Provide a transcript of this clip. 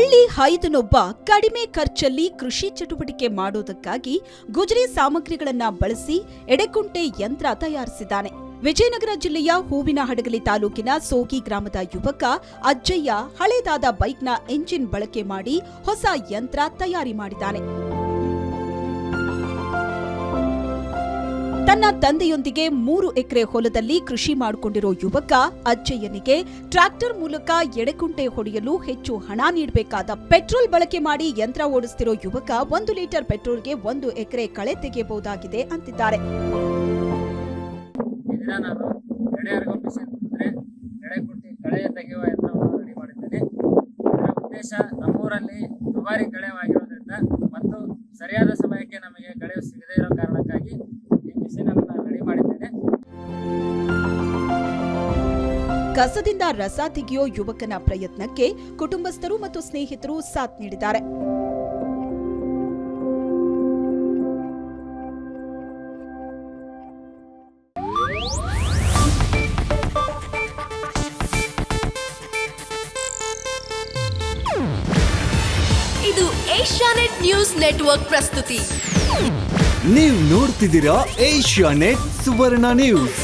ಹಳ್ಳಿ ಹೈದನೊಬ್ಬ ಕಡಿಮೆ ಖರ್ಚಲ್ಲಿ ಕೃಷಿ ಚಟುವಟಿಕೆ ಮಾಡೋದಕ್ಕಾಗಿ ಗುಜರಿ ಸಾಮಗ್ರಿಗಳನ್ನ ಬಳಸಿ ಎಡೆಕುಂಟೆ ಯಂತ್ರ ತಯಾರಿಸಿದ್ದಾನೆ. ವಿಜಯನಗರ ಜಿಲ್ಲೆಯ ಹೂವಿನಹಡಗಲಿ ತಾಲೂಕಿನ ಸೋಗಿ ಗ್ರಾಮದ ಯುವಕ ಅಜ್ಜಯ್ಯ ಹಳೇದಾದ ಬೈಕ್ನ ಎಂಜಿನ್ ಬಳಕೆ ಮಾಡಿ ಹೊಸ ಯಂತ್ರ ತಯಾರಿ ಮಾಡಿದ್ದಾನೆ. ತನ್ನ ತಂದೆಯೊಂದಿಗೆ 3 ಎಕರೆ ಹೊಲದಲ್ಲಿ ಕೃಷಿ ಮಾಡಿಕೊಂಡಿರೋ ಯುವಕ ಅಜ್ಜಯ್ಯನಿಗೆ ಟ್ರ್ಯಾಕ್ಟರ್ ಮೂಲಕ ಎಡೆಕುಂಟೆ ಹೊಡೆಯಲು ಹೆಚ್ಚು ಹಣ ನೀಡಬೇಕಾದ ಪೆಟ್ರೋಲ್ ಬಳಕೆ ಮಾಡಿ ಯಂತ್ರ ಓಡಿಸ್ತಿರೋ ಯುವಕ 1 ಲೀಟರ್ ಪೆಟ್ರೋಲ್ಗೆ 1 ಎಕರೆ ಕಳೆ ತೆಗೆಯಬಹುದಾಗಿದೆ ಅಂತಿದ್ದಾರೆ. ಎಡೆಕುಂಟೆ ಕಳೆ ತೆಗೆಯುವ ಯಂತ್ರವನ್ನು ರೆಡಿ ಮಾಡಿದ್ದೇನೆ. ಇದರ ಉದ್ದೇಶ ನಮ್ಮೂರಲ್ಲಿ ದುಬಾರಿ ಕಳೆವಾಗಿರೋದ್ರಿಂದ ಮತ್ತು ಸರಿಯಾದ ಸಮಯಕ್ಕೆ ನಮಗೆ ಕಳೆ ಸಿಗದೇ ಇರೋ ಕಾರಣಕ್ಕಾಗಿ ಈ ಮಿಷನ್ ಅನ್ನು ರೆಡಿ ಮಾಡಿದ್ದೇನೆ. ಕಸದಿಂದ ರಸ ತೆಗೆಯೋ ಯುವಕನ ಪ್ರಯತ್ನಕ್ಕೆ ಕುಟುಂಬಸ್ಥರು ಮತ್ತು ಸ್ನೇಹಿತರು ಸಾಥ್ ನೀಡಿದ್ದಾರೆ. ಇದು ಏಷ್ಯಾನೆಟ್ ನ್ಯೂಸ್ ನೆಟ್ವರ್ಕ್ ಪ್ರಸ್ತುತಿ. ನೀವು ನೋಡ್ತಿದ್ದೀರಾ ಏಷ್ಯಾನೆಟ್ ಸುವರ್ಣ ನ್ಯೂಸ್.